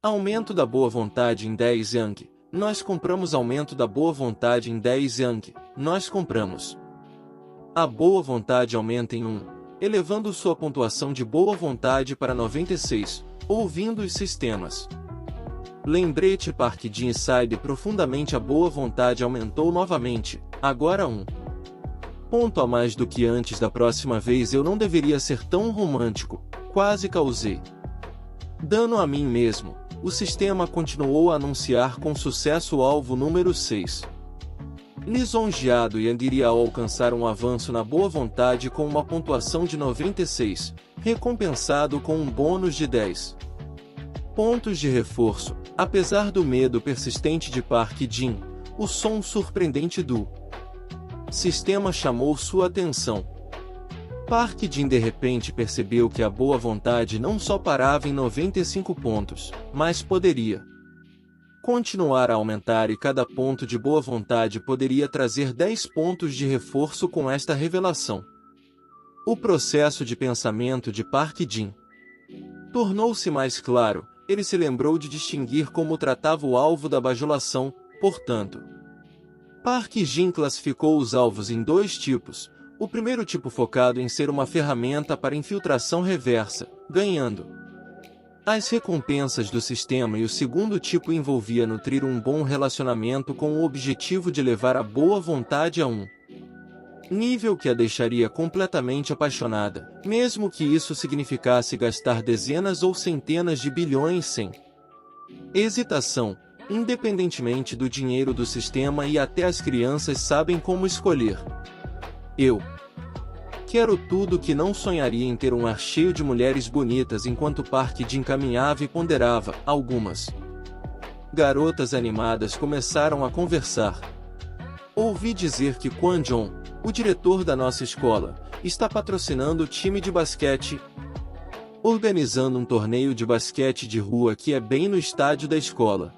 Aumento da boa vontade em 10 Yang. Nós compramos aumento da boa vontade em 10 Yang. Nós compramos. A boa vontade aumenta em 1, elevando sua pontuação de boa vontade para 96, ouvindo os sistemas. Lembrete Park Jin-side profundamente. A boa vontade aumentou novamente, agora 1 ponto a mais do que antes. Da próxima vez eu não deveria ser tão romântico, quase causei dano a mim mesmo. O sistema continuou a anunciar com sucesso o alvo número 6. Lisonjeado, Yang iria alcançar um avanço na boa vontade com uma pontuação de 96, recompensado com um bônus de 10 pontos de reforço. Apesar do medo persistente de Park Jin, o som surpreendente do sistema chamou sua atenção. Park Jin de repente percebeu que a boa vontade não só parava em 95 pontos, mas poderia continuar a aumentar, e cada ponto de boa vontade poderia trazer 10 pontos de reforço. Com esta revelação, o processo de pensamento de Park Jin tornou-se mais claro. Ele se lembrou de distinguir como tratava o alvo da bajulação, portanto. Park Jin classificou os alvos em 2 tipos. O primeiro tipo focado em ser uma ferramenta para infiltração reversa, ganhando as recompensas do sistema, e o segundo tipo envolvia nutrir um bom relacionamento com o objetivo de levar a boa vontade a um nível que a deixaria completamente apaixonada, mesmo que isso significasse gastar dezenas ou centenas de bilhões sem hesitação, independentemente do dinheiro do sistema, e até as crianças sabem como escolher. Eu quero tudo que não sonharia em ter um ar cheio de mulheres bonitas. Enquanto Park Jin caminhava e ponderava, algumas garotas animadas começaram a conversar. Ouvi dizer que Kwon Jong, o diretor da nossa escola, está patrocinando o time de basquete, organizando um torneio de basquete de rua que é bem no estádio da escola.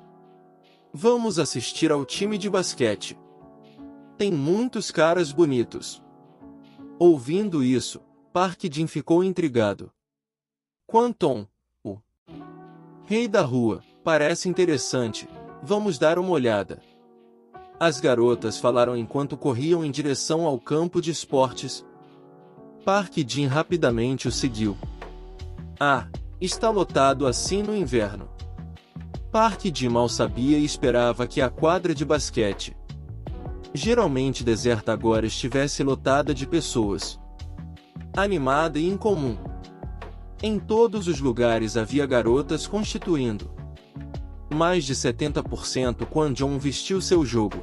Vamos assistir ao time de basquete. Tem muitos caras bonitos. Ouvindo isso, Park Jin ficou intrigado. Kwon Jong, o rei da rua, parece interessante. Vamos dar uma olhada. As garotas falaram enquanto corriam em direção ao campo de esportes. Park Jin rapidamente o seguiu. Ah, está lotado assim no inverno. Park Jin mal sabia e esperava que a quadra de basquete, geralmente deserta, agora estivesse lotada de pessoas. Animada e incomum. Em todos os lugares havia garotas constituindo mais de 70%. Kwon Jong vestiu seu jogo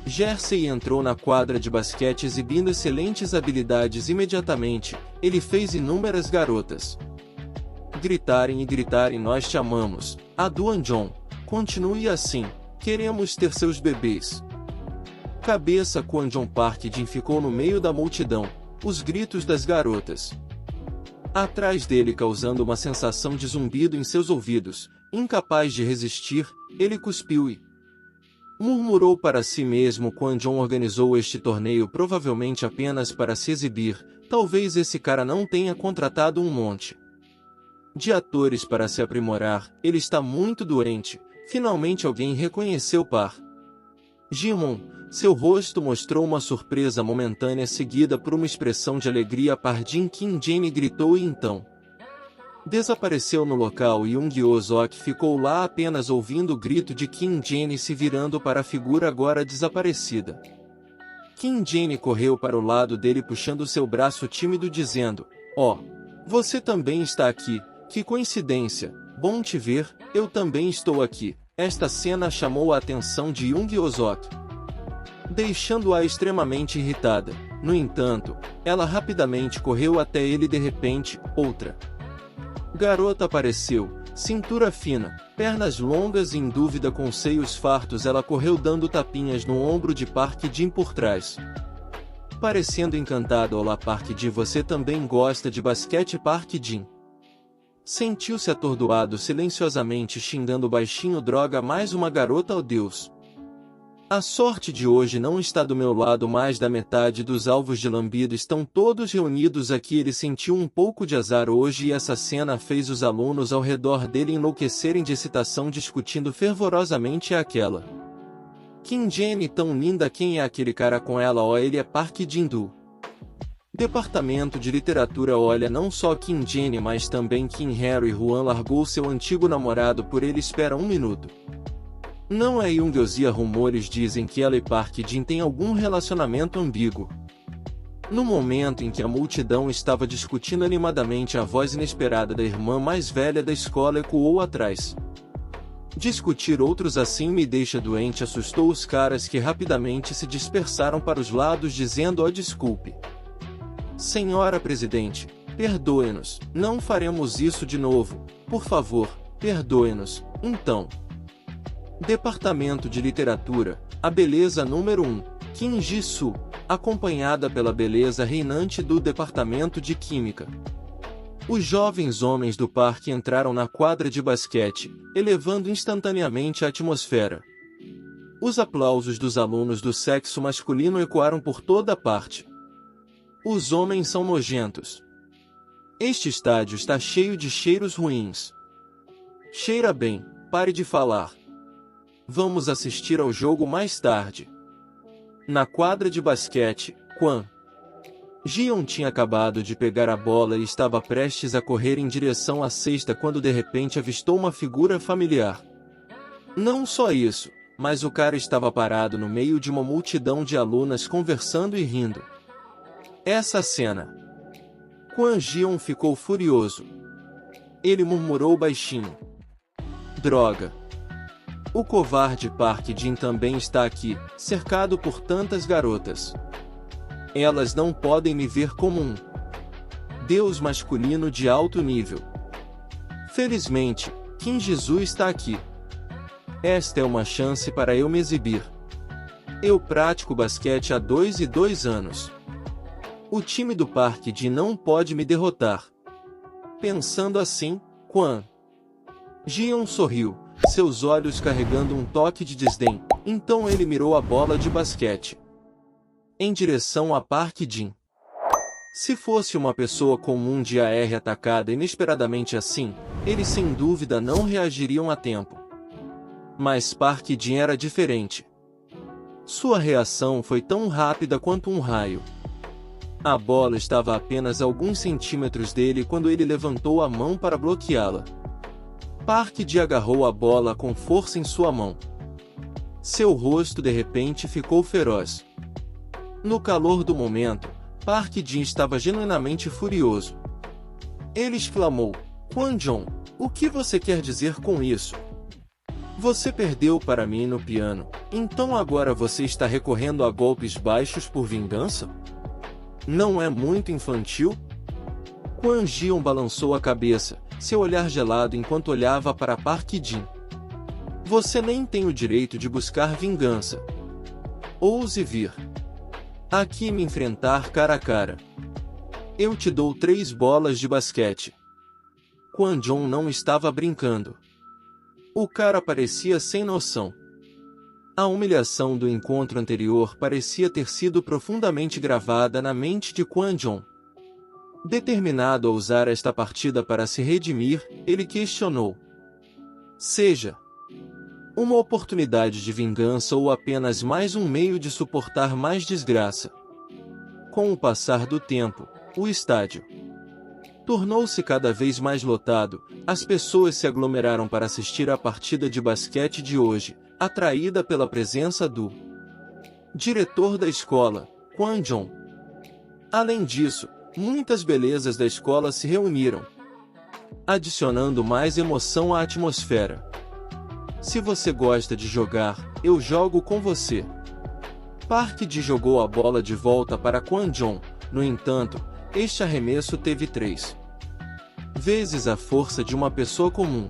jersey e entrou na quadra de basquete exibindo excelentes habilidades. Imediatamente, ele fez inúmeras garotas gritarem e gritarem: nós te amamos, a Kwon Jong, continue assim, queremos ter seus bebês. Cabeça Kwon Jong. Park Jin ficou no meio da multidão, os gritos das garotas atrás dele causando uma sensação de zumbido em seus ouvidos. Incapaz de resistir, ele cuspiu e murmurou para si mesmo: Kwon Jong organizou este torneio provavelmente apenas para se exibir. Talvez esse cara não tenha contratado um monte de atores para se aprimorar. Ele está muito doente. Finalmente alguém reconheceu Park Jin. Seu rosto mostrou uma surpresa momentânea seguida por uma expressão de alegria. Park Jin Kim Jane gritou e então desapareceu no local, e Young Ozok ficou lá apenas ouvindo o grito de Kim Jane se virando para a figura agora desaparecida. Kim Jane correu para o lado dele puxando seu braço tímido dizendo: "Oh, você também está aqui, que coincidência, bom te ver, eu também estou aqui." Esta cena chamou a atenção de Young Ozok, deixando-a extremamente irritada. No entanto, ela rapidamente correu até ele. De repente, outra garota apareceu, cintura fina, pernas longas e em dúvida com seios fartos. Ela correu dando tapinhas no ombro de Park Jin por trás, parecendo encantada. "Olá Park Jin, você também gosta de basquete?" Park Jin sentiu-se atordoado, silenciosamente xingando baixinho: "Droga, mais uma garota, oh Deus." A sorte de hoje não está do meu lado. Mais da metade dos alvos de lambido estão todos reunidos aqui. Ele sentiu um pouco de azar hoje e essa cena fez os alunos ao redor dele enlouquecerem de excitação, discutindo fervorosamente aquela Kim Jenny tão linda. Quem é aquele cara com ela? Oh, ele é Park Jin-do. Departamento de Literatura. Olha, não só Kim Jenny, mas também Kim Harry. Juan largou seu antigo namorado por ele. Espera um minuto. Não é Young-Ozia. Rumores dizem que ela e Park Jin têm algum relacionamento ambíguo. No momento em que a multidão estava discutindo animadamente, a voz inesperada da irmã mais velha da escola ecoou atrás. Discutir outros assim me deixa doente. Assustou os caras, que rapidamente se dispersaram para os lados dizendo: oh, desculpe. Senhora Presidente, perdoe-nos, não faremos isso de novo, por favor, perdoe-nos. Então, Departamento de Literatura, a beleza número 1, Kim Ji-soo, acompanhada pela beleza reinante do Departamento de Química. Os jovens homens do parque entraram na quadra de basquete, elevando instantaneamente a atmosfera. Os aplausos dos alunos do sexo masculino ecoaram por toda parte. Os homens são nojentos. Este estádio está cheio de cheiros ruins. Cheira bem, pare de falar. Vamos assistir ao jogo mais tarde. Na quadra de basquete, Kwon Ji-young tinha acabado de pegar a bola e estava prestes a correr em direção à cesta quando de repente avistou uma figura familiar. Não só isso, mas o cara estava parado no meio de uma multidão de alunas conversando e rindo. Essa cena. Kwon Ji-young ficou furioso. Ele murmurou baixinho: droga. O covarde Park Jin também está aqui, cercado por tantas garotas. Elas não podem me ver como um deus masculino de alto nível. Felizmente, Kim Ji-soo está aqui. Esta é uma chance para eu me exibir. Eu pratico basquete há 2 anos. O time do Park Jin não pode me derrotar. Pensando assim, Kwon Ji-young sorriu, seus olhos carregando um toque de desdém. Então ele mirou a bola de basquete em direção a Park Jin. Se fosse uma pessoa comum de AR atacada inesperadamente assim, eles sem dúvida não reagiriam a tempo. Mas Park Jin era diferente. Sua reação foi tão rápida quanto um raio. A bola estava a apenas alguns centímetros dele quando ele levantou a mão para bloqueá-la. Park Jin agarrou a bola com força em sua mão. Seu rosto de repente ficou feroz. No calor do momento, Park Jin estava genuinamente furioso. Ele exclamou: Kwon Jong, o que você quer dizer com isso? Você perdeu para mim no piano, então agora você está recorrendo a golpes baixos por vingança? Não é muito infantil? Kwon Ji-young balançou a cabeça, seu olhar gelado enquanto olhava para Park Jin. Você nem tem o direito de buscar vingança. Ouse vir aqui me enfrentar cara a cara. Eu te dou 3 bolas de basquete. Kwon Jong não estava brincando. O cara parecia sem noção. A humilhação do encontro anterior parecia ter sido profundamente gravada na mente de Kwon Jong. Determinado a usar esta partida para se redimir, ele questionou: seja uma oportunidade de vingança ou apenas mais um meio de suportar mais desgraça? Com o passar do tempo, o estádio tornou-se cada vez mais lotado. As pessoas se aglomeraram para assistir à partida de basquete de hoje, atraída pela presença do diretor da escola, Kwon Jong. Além disso, muitas belezas da escola se reuniram, adicionando mais emoção à atmosfera. Se você gosta de jogar, eu jogo com você. Park Jin jogou a bola de volta para Kwon Jong. No entanto, este arremesso teve 3 vezes a força de uma pessoa comum.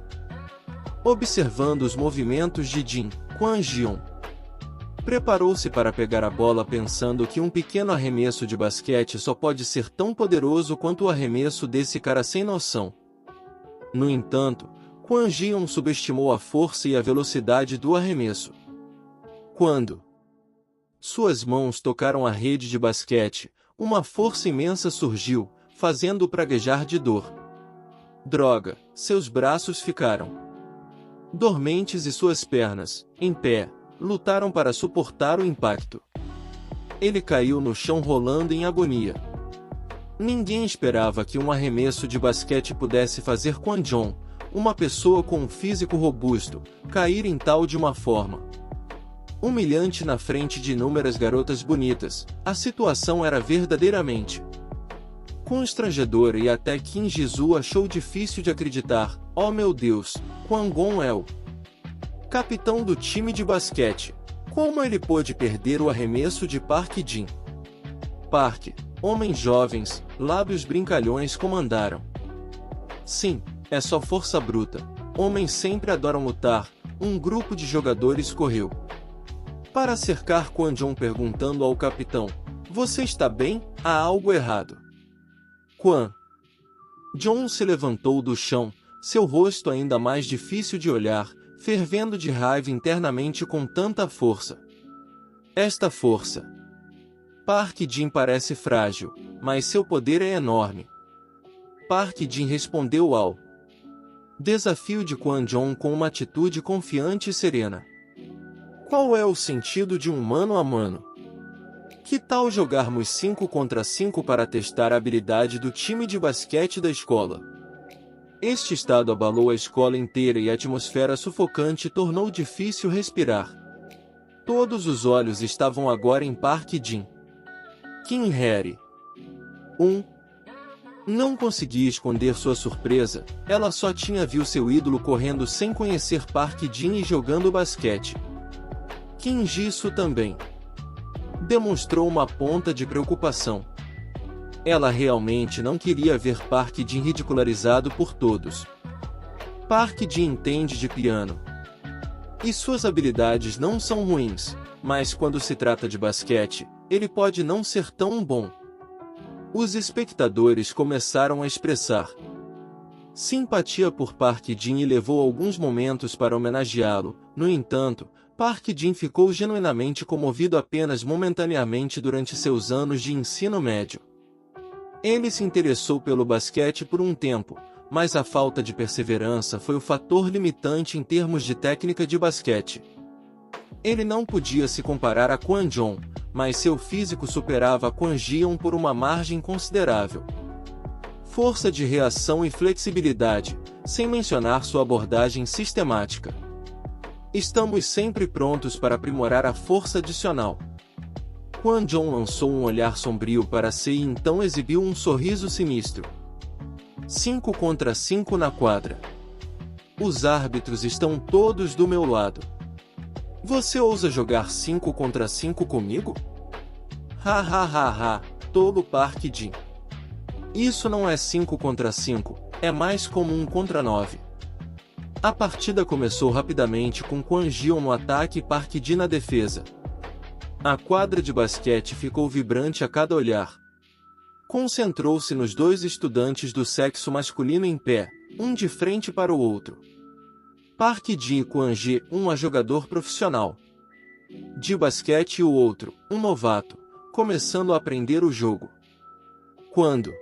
Observando os movimentos de Jin, Kwon Ji-young preparou-se para pegar a bola, pensando que um pequeno arremesso de basquete só pode ser tão poderoso quanto o arremesso desse cara sem noção. No entanto, Kwon Ji-young subestimou a força e a velocidade do arremesso. Quando Suas mãos tocaram a rede de basquete, uma força imensa surgiu, fazendo-o praguejar de dor. Droga, seus braços ficaram dormentes e suas pernas, em pé, lutaram para suportar o impacto. Ele caiu no chão rolando em agonia. Ninguém esperava que um arremesso de basquete pudesse fazer Kwon Jong, uma pessoa com um físico robusto, cair em tal de uma forma humilhante na frente de inúmeras garotas bonitas. A situação era verdadeiramente constrangedora e até Kim Ji-soo achou difícil de acreditar. Oh meu Deus, Kwon Gon é o capitão do time de basquete. Como ele pôde perder o arremesso de Park Jin? Park, homens jovens, lábios brincalhões comandaram. Sim, é só força bruta. Homens sempre adoram lutar. Um grupo de jogadores correu para cercar Kwon Jong perguntando ao capitão: você está bem? Há algo errado. Kwon Jong se levantou do chão, seu rosto ainda mais difícil de olhar, fervendo de raiva internamente com tanta força. Esta força. Park Jin parece frágil, mas seu poder é enorme. Park Jin respondeu ao desafio de Kwon Jong com uma atitude confiante e serena. Qual é o sentido de um mano a mano? Que tal jogarmos 5 contra 5 para testar a habilidade do time de basquete da escola? Este estado abalou a escola inteira e a atmosfera sufocante tornou difícil respirar. Todos os olhos estavam agora em Park Jin. Kim Hye não conseguia esconder sua surpresa. Ela só tinha visto seu ídolo correndo sem conhecer Park Jin e jogando basquete. Kim Ji-soo também demonstrou uma ponta de preocupação. Ela realmente não queria ver Park Jin ridicularizado por todos. Park Jin entende de piano e suas habilidades não são ruins, mas quando se trata de basquete, ele pode não ser tão bom. Os espectadores começaram a expressar simpatia por Park Jin e levou alguns momentos para homenageá-lo. No entanto, Park Jin ficou genuinamente comovido apenas momentaneamente durante seus anos de ensino médio. Ele se interessou pelo basquete por um tempo, mas a falta de perseverança foi o fator limitante em termos de técnica de basquete. Ele não podia se comparar a Kwon Jong, mas seu físico superava Kwon Ji-yeon por uma margem considerável. Força de reação e flexibilidade, sem mencionar sua abordagem sistemática. Estamos sempre prontos para aprimorar a força adicional. Kwon Jong lançou um olhar sombrio para Si e então exibiu um sorriso sinistro. 5 contra 5 na quadra. Os árbitros estão todos do meu lado. Você ousa jogar 5 contra 5 comigo? Ha ha ha ha, tolo Park Jin. Isso não é 5 contra 5, é mais como 1 contra 9. A partida começou rapidamente com Kwon Ji-yeon no ataque e Park Jin na defesa. A quadra de basquete ficou vibrante a cada olhar. Concentrou-se nos dois estudantes do sexo masculino em pé, um de frente para o outro. Park Jin e Kwon Ji, um é jogador profissional de basquete e o outro, um novato, começando a aprender o jogo. Quando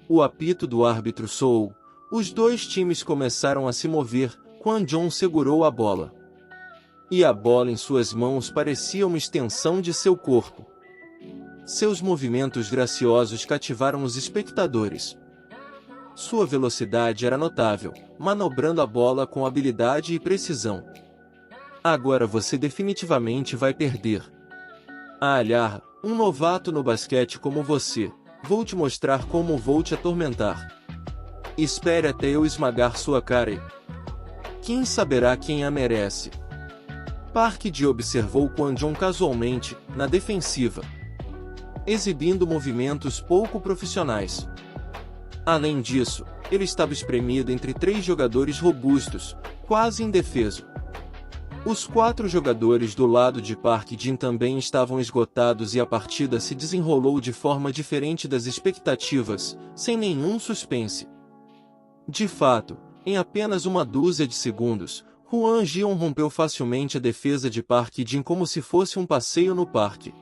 o apito do árbitro soou, os dois times começaram a se mover. Kwon Jong segurou a bola. E a bola em suas mãos parecia uma extensão de seu corpo. Seus movimentos graciosos cativaram os espectadores. Sua velocidade era notável, manobrando a bola com habilidade e precisão. Agora você definitivamente vai perder. Alhar, um novato no basquete como você, vou te mostrar como vou te atormentar. Espere até eu esmagar sua cara e quem saberá quem a merece. Park Ji observou Kwon Jong casualmente, na defensiva, exibindo movimentos pouco profissionais. Além disso, ele estava espremido entre 3 jogadores robustos, quase indefeso. Os 4 jogadores do lado de Park Jin também estavam esgotados e a partida se desenrolou de forma diferente das expectativas, sem nenhum suspense. De fato, em apenas uma dúzia de segundos, Kwon Ji-won rompeu facilmente a defesa de Park Jin como se fosse um passeio no parque.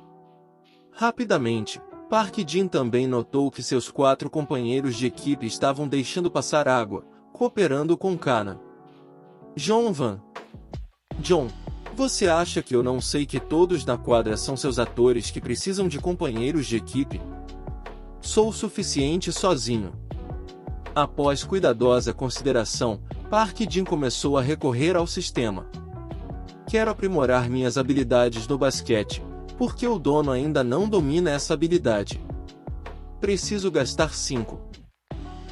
Rapidamente, Park Jin também notou que seus 4 companheiros de equipe estavam deixando passar água, cooperando com Kana. John Van. John, você acha que eu não sei que todos na quadra são seus atores que precisam de companheiros de equipe? Sou o suficiente sozinho. Após cuidadosa consideração, Park Jin começou a recorrer ao sistema. Quero aprimorar minhas habilidades no basquete, porque o dono ainda não domina essa habilidade. Preciso gastar 5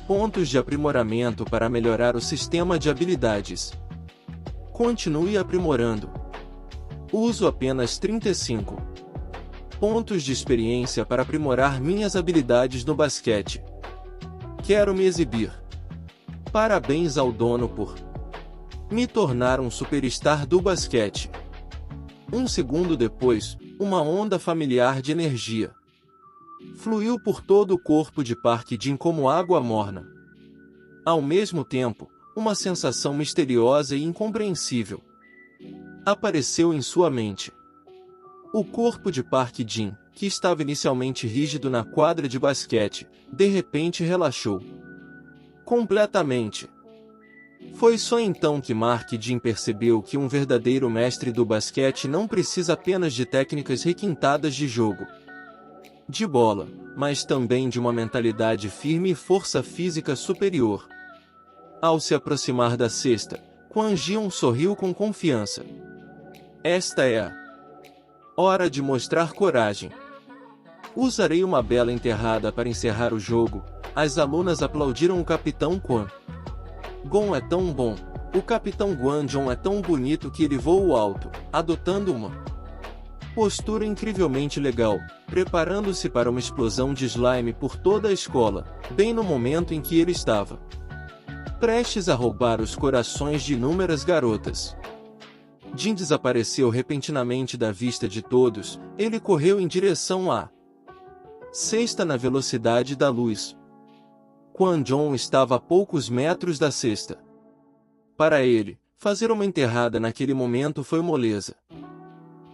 pontos de aprimoramento para melhorar o sistema de habilidades. Continue aprimorando. Uso apenas 35 pontos de experiência para aprimorar minhas habilidades no basquete. Quero me exibir. Parabéns ao dono por me tornar um superstar do basquete. Um segundo depois, uma onda familiar de energia fluiu por todo o corpo de Park Jin como água morna. Ao mesmo tempo, uma sensação misteriosa e incompreensível apareceu em sua mente. O corpo de Park Jin, que estava inicialmente rígido na quadra de basquete, de repente relaxou completamente. Foi só então que Park Jin percebeu que um verdadeiro mestre do basquete não precisa apenas de técnicas requintadas de jogo de bola, mas também de uma mentalidade firme e força física superior. Ao se aproximar da cesta, Kwon Ji-won sorriu com confiança. Esta é a hora de mostrar coragem. Usarei uma bela enterrada para encerrar o jogo. As alunas aplaudiram o capitão Kwon. Gon é tão bom. O capitão Gwon-jong é tão bonito que ele voa alto, adotando uma postura incrivelmente legal, preparando-se para uma explosão de slime por toda a escola, bem no momento em que ele estava prestes a roubar os corações de inúmeras garotas. Jin desapareceu repentinamente da vista de todos. Ele correu em direção à cesta na velocidade da luz. Kwon Jong estava a poucos metros da cesta. Para ele, fazer uma enterrada naquele momento foi moleza.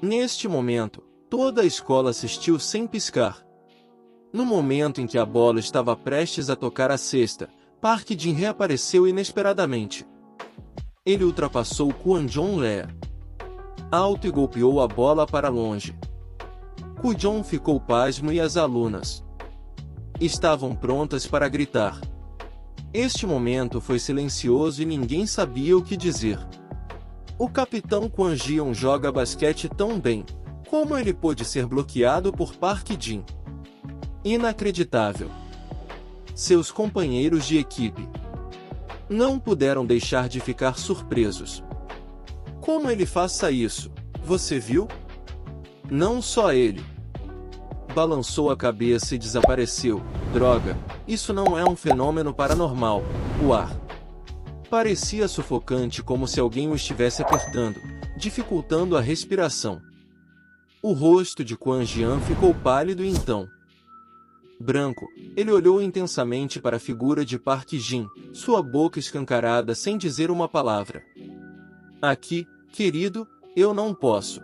Neste momento, toda a escola assistiu sem piscar. No momento em que a bola estava prestes a tocar a cesta, Park Jin reapareceu inesperadamente. Ele ultrapassou Kwon Jong Lea alto e golpeou a bola para longe. Kwon Jong ficou pasmo e as alunas estavam prontas para gritar. Este momento foi silencioso e ninguém sabia o que dizer. O capitão Kwon Ji-won joga basquete tão bem. Como ele pôde ser bloqueado por Park Jin? Inacreditável. Seus companheiros de equipe não puderam deixar de ficar surpresos. Como ele faça isso? Você viu? Não só ele. Balançou a cabeça e desapareceu. Droga, isso não é um fenômeno paranormal. O ar parecia sufocante, como se alguém o estivesse apertando, dificultando a respiração. O rosto de Kwon Jian ficou pálido e então branco. Ele olhou intensamente para a figura de Park Jin, sua boca escancarada sem dizer uma palavra. Aqui, querido, eu não posso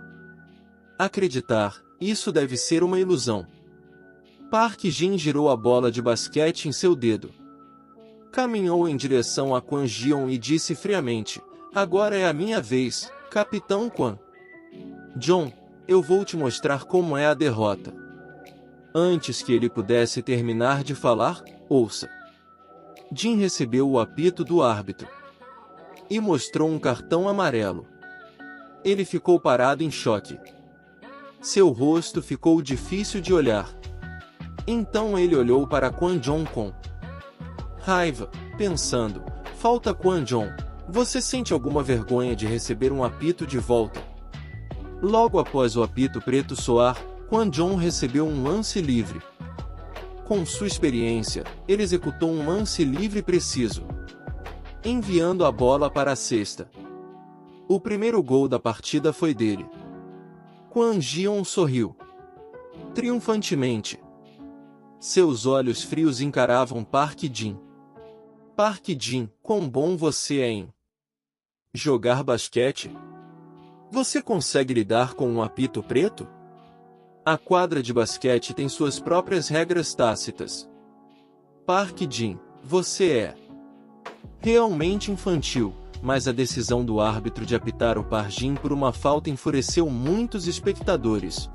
acreditar, isso deve ser uma ilusão. Park Jin girou a bola de basquete em seu dedo. Caminhou em direção a Kwon Ji-won e disse friamente, agora é a minha vez, Capitão Kwon. John, eu vou te mostrar como é a derrota. Antes que ele pudesse terminar de falar, ouça. Jin recebeu o apito do árbitro e mostrou um cartão amarelo. Ele ficou parado em choque. Seu rosto ficou difícil de olhar. Então ele olhou para Kwon Jong com raiva, pensando, falta Kwon Jong, você sente alguma vergonha de receber um apito de volta? Logo após o apito preto soar, Kwon Jong recebeu um lance livre. Com sua experiência, ele executou um lance livre preciso, enviando a bola para a cesta. O primeiro gol da partida foi dele. Kwon Ji-won sorriu triunfantemente. Seus olhos frios encaravam Park Jin. Park Jin, quão bom você é em Jogar basquete? Você consegue lidar com um apito preto? A quadra de basquete tem suas próprias regras tácitas. Park Jin, você é realmente infantil, mas a decisão do árbitro de apitar o Park Jin por uma falta enfureceu muitos espectadores.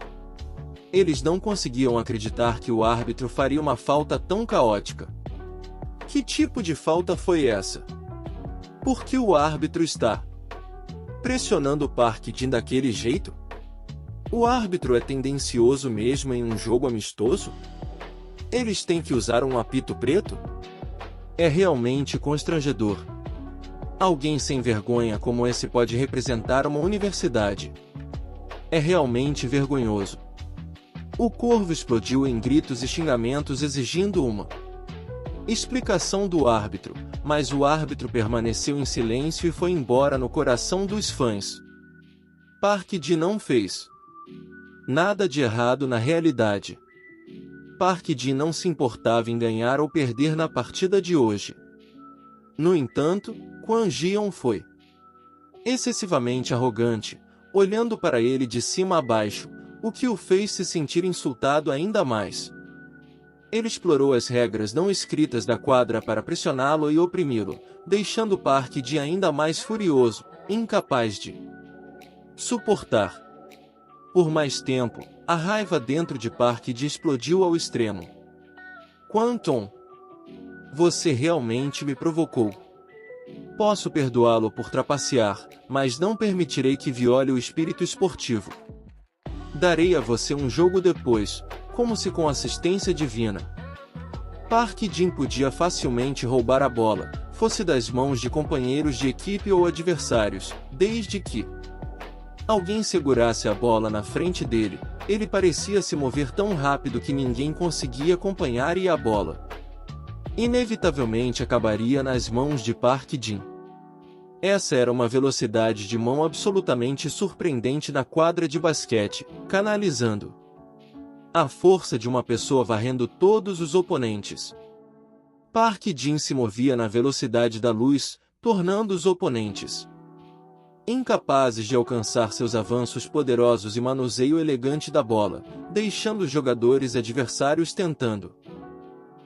Eles não conseguiam acreditar que o árbitro faria uma falta tão caótica. Que tipo de falta foi essa? Por que o árbitro está pressionando o Park Jin daquele jeito? O árbitro é tendencioso mesmo em um jogo amistoso? Eles têm que usar um apito preto? É realmente constrangedor. Alguém sem vergonha como esse pode representar uma universidade. É realmente vergonhoso. O corvo explodiu em gritos e xingamentos exigindo uma explicação do árbitro, mas o árbitro permaneceu em silêncio e foi embora no coração dos fãs. Park Jin não fez nada de errado na realidade. Park Jin não se importava em ganhar ou perder na partida de hoje. No entanto, Kwon Ji-yeon foi excessivamente arrogante, olhando para ele de cima a baixo, o que o fez se sentir insultado ainda mais. Ele explorou as regras não escritas da quadra para pressioná-lo e oprimi-lo, deixando Park Jin ainda mais furioso, incapaz de suportar. Por mais tempo, a raiva dentro de Park Jin explodiu ao extremo. Kwon, você realmente me provocou. Posso perdoá-lo por trapacear, mas não permitirei que viole o espírito esportivo. Darei a você um jogo depois, como se com assistência divina. Park Jin podia facilmente roubar a bola, fosse das mãos de companheiros de equipe ou adversários, desde que alguém segurasse a bola na frente dele. Ele parecia se mover tão rápido que ninguém conseguia acompanhar e a bola inevitavelmente acabaria nas mãos de Park Jin. Essa era uma velocidade de mão absolutamente surpreendente na quadra de basquete, canalizando a força de uma pessoa varrendo todos os oponentes. Park Jin se movia na velocidade da luz, tornando os oponentes incapazes de alcançar seus avanços poderosos e manuseio elegante da bola, deixando os jogadores adversários tentando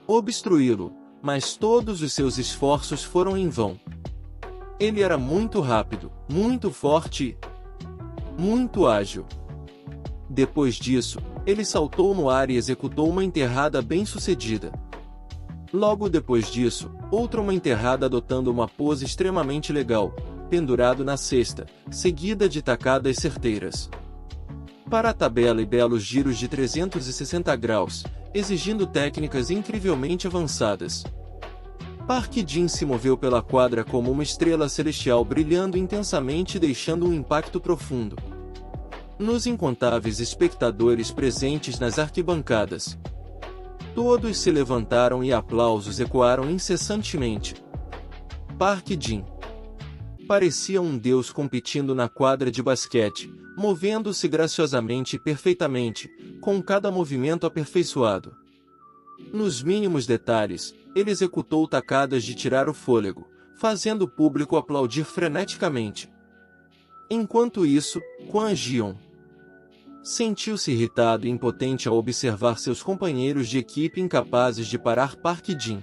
obstruí-lo, mas todos os seus esforços foram em vão. Ele era muito rápido, muito forte e muito ágil. Depois disso, ele saltou no ar e executou uma enterrada bem-sucedida. Logo depois disso, outra uma enterrada adotando uma pose extremamente legal, pendurado na cesta, seguida de tacadas certeiras para a tabela e belos giros de 360 graus, exigindo técnicas incrivelmente avançadas. Park Jin se moveu pela quadra como uma estrela celestial brilhando intensamente e deixando um impacto profundo nos incontáveis espectadores presentes nas arquibancadas. Todos se levantaram e aplausos ecoaram incessantemente. Park Jin parecia um deus competindo na quadra de basquete, movendo-se graciosamente e perfeitamente, com cada movimento aperfeiçoado. Nos mínimos detalhes, ele executou tacadas de tirar o fôlego, fazendo o público aplaudir freneticamente. Enquanto isso, Kwon Ji-yeon sentiu-se irritado e impotente ao observar seus companheiros de equipe incapazes de parar Park Jin.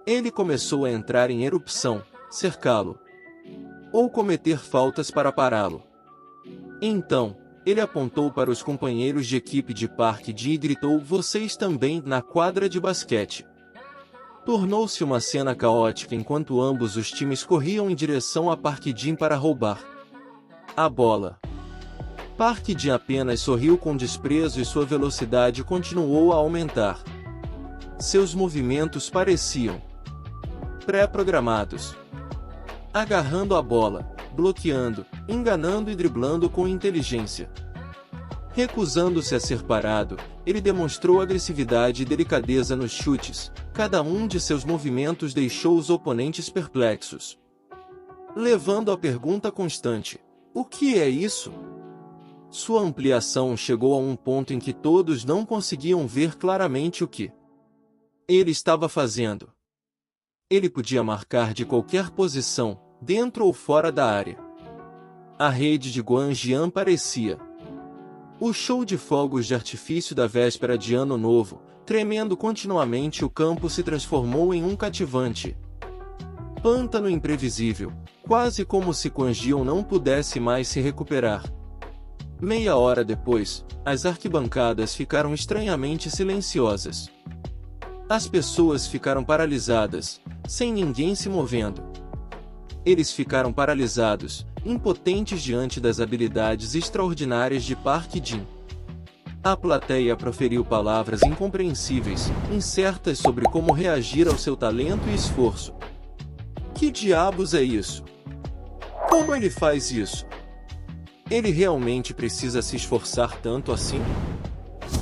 Ele começou a entrar em erupção, cercá-lo ou cometer faltas para pará-lo. Então, ele apontou para os companheiros de equipe de Park Jin e gritou: "Vocês também na quadra de basquete." Tornou-se uma cena caótica enquanto ambos os times corriam em direção a Park Jin para roubar a bola. Park Jin apenas sorriu com desprezo e sua velocidade continuou a aumentar. Seus movimentos pareciam pré-programados. Agarrando a bola, bloqueando, enganando e driblando com inteligência. Recusando-se a ser parado, ele demonstrou agressividade e delicadeza nos chutes. Cada um de seus movimentos deixou os oponentes perplexos, levando à pergunta constante: o que é isso? Sua ampliação chegou a um ponto em que todos não conseguiam ver claramente o que ele estava fazendo. Ele podia marcar de qualquer posição, dentro ou fora da área. A rede de Guangjian parecia o show de fogos de artifício da véspera de Ano Novo. Tremendo continuamente, o campo se transformou em um cativante pântano imprevisível, quase como se Guangjian não pudesse mais se recuperar. Meia hora depois, as arquibancadas ficaram estranhamente silenciosas. As pessoas ficaram paralisadas, sem ninguém se movendo. Eles ficaram paralisados, impotentes diante das habilidades extraordinárias de Park Jin. A plateia proferiu palavras incompreensíveis, incertas sobre como reagir ao seu talento e esforço. Que diabos é isso? Como ele faz isso? Ele realmente precisa se esforçar tanto assim?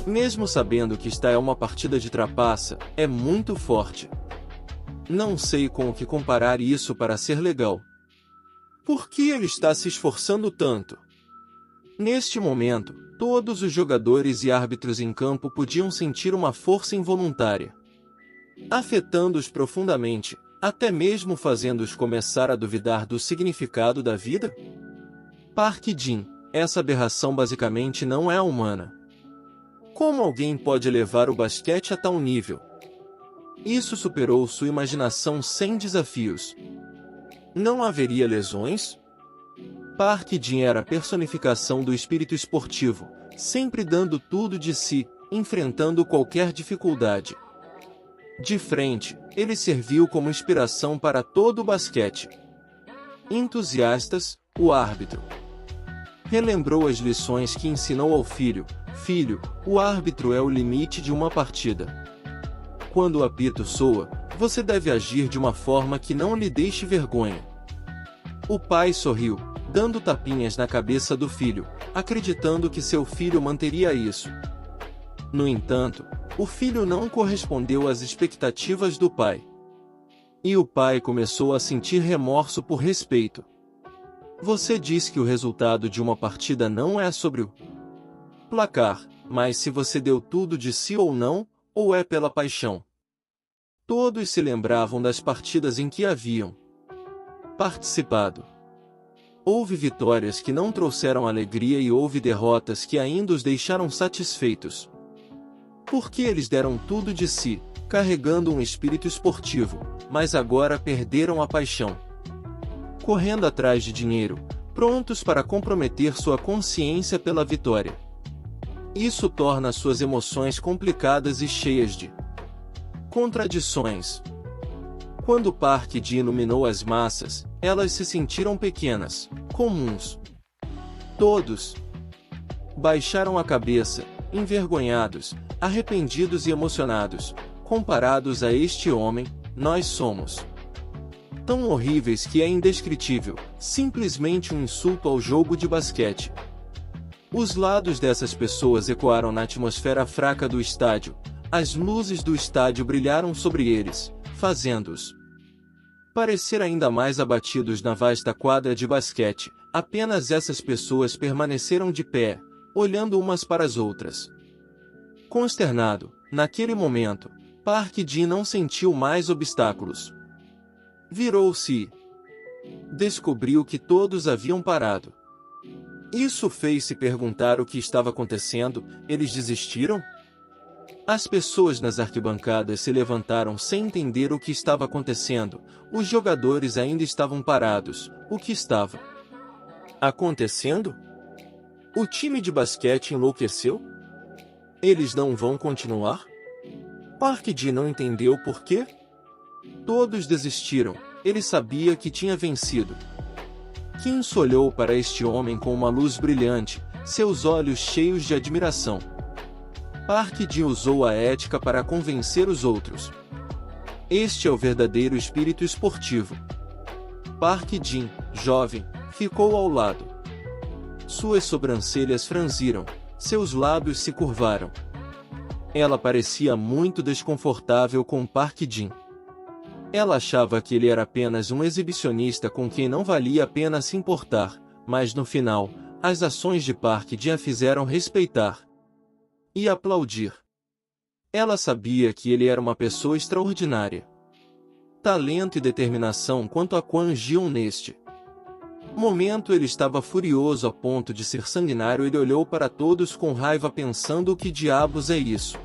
Mesmo sabendo que esta é uma partida de trapaça, é muito forte. Não sei com o que comparar isso para ser legal. Por que ele está se esforçando tanto? Neste momento, todos os jogadores e árbitros em campo podiam sentir uma força involuntária, afetando-os profundamente, até mesmo fazendo-os começar a duvidar do significado da vida? Park Jin, essa aberração basicamente não é humana. Como alguém pode levar o basquete a tal nível? Isso superou sua imaginação sem desafios. Não haveria lesões? Park Jin era a personificação do espírito esportivo, sempre dando tudo de si, enfrentando qualquer dificuldade. De frente, ele serviu como inspiração para todo o basquete. Entusiastas, o árbitro relembrou as lições que ensinou ao filho. Filho, o árbitro é o limite de uma partida. Quando o apito soa, você deve agir de uma forma que não lhe deixe vergonha. O pai sorriu, dando tapinhas na cabeça do filho, acreditando que seu filho manteria isso. No entanto, o filho não correspondeu às expectativas do pai. E o pai começou a sentir remorso por respeito. Você diz que o resultado de uma partida não é sobre o placar, mas se você deu tudo de si ou não, ou é pela paixão. Todos se lembravam das partidas em que haviam participado. Houve vitórias que não trouxeram alegria e houve derrotas que ainda os deixaram satisfeitos. Porque eles deram tudo de si, carregando um espírito esportivo, mas agora perderam a paixão. Correndo atrás de dinheiro, prontos para comprometer sua consciência pela vitória. Isso torna suas emoções complicadas e cheias de contradições. Quando Park Jin iluminou as massas, elas se sentiram pequenas, comuns. Todos baixaram a cabeça, envergonhados, arrependidos e emocionados. Comparados a este homem, nós somos tão horríveis que é indescritível, simplesmente um insulto ao jogo de basquete. Os lados dessas pessoas ecoaram na atmosfera fraca do estádio. As luzes do estádio brilharam sobre eles, fazendo-os parecer ainda mais abatidos na vasta quadra de basquete. Apenas essas pessoas permaneceram de pé, olhando umas para as outras. Consternado, naquele momento, Park Jin não sentiu mais obstáculos. Virou-se e descobriu que todos haviam parado. Isso fez-se perguntar o que estava acontecendo. Eles desistiram? As pessoas nas arquibancadas se levantaram sem entender o que estava acontecendo. Os jogadores ainda estavam parados. O que estava acontecendo? O time de basquete enlouqueceu? Eles não vão continuar? Park Jin não entendeu por quê. Todos desistiram. Ele sabia que tinha vencido. Kim olhou para este homem com uma luz brilhante, seus olhos cheios de admiração. Park Jin usou a ética para convencer os outros. Este é o verdadeiro espírito esportivo. Park Jin, jovem, ficou ao lado. Suas sobrancelhas franziram, seus lábios se curvaram. Ela parecia muito desconfortável com Park Jin. Ela achava que ele era apenas um exibicionista com quem não valia a pena se importar, mas no final, as ações de Park Jin a fizeram respeitar e aplaudir. Ela sabia que ele era uma pessoa extraordinária. talento e determinação quanto a Quan Jion neste momento. Ele estava furioso a ponto de ser sanguinário. Ele olhou para todos com raiva pensando: o que diabos é isso?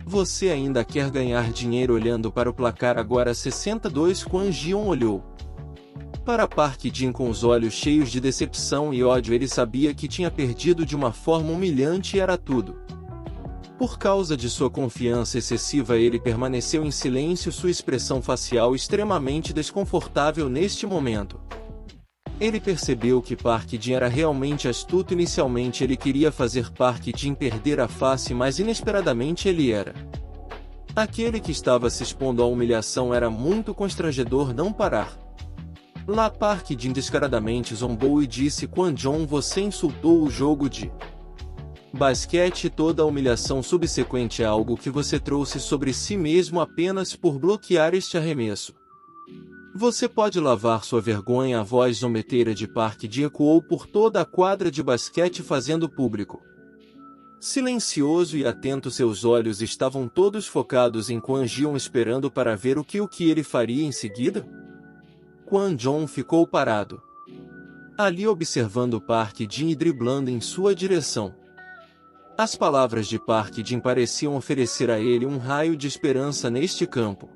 Você ainda quer ganhar dinheiro? Olhando para o placar agora 62, Quan Jion olhou para Park Jin com os olhos cheios de decepção e ódio. Ele sabia que tinha perdido de uma forma humilhante e era tudo por causa de sua confiança excessiva. Ele permaneceu em silêncio, sua expressão facial extremamente desconfortável neste momento. Ele percebeu que Park Jin era realmente astuto. Inicialmente ele queria fazer Park Jin perder a face, mas inesperadamente ele era aquele que estava se expondo à humilhação. Era muito constrangedor não parar. Lá Park Jin descaradamente zombou e disse: Quan Jion, você insultou o jogo de basquete. Toda a humilhação subsequente é algo que você trouxe sobre si mesmo apenas por bloquear este arremesso. Você pode lavar sua vergonha. A voz zombeteira de Park Jin ecoou por toda a quadra de basquete, fazendo público silencioso e atento. Seus olhos estavam todos focados em Quan Jion, esperando para ver o que ele faria em seguida. Quan Jion ficou parado ali, observando Park Jin e driblando em sua direção. As palavras de Park Jin pareciam oferecer a ele um raio de esperança neste campo.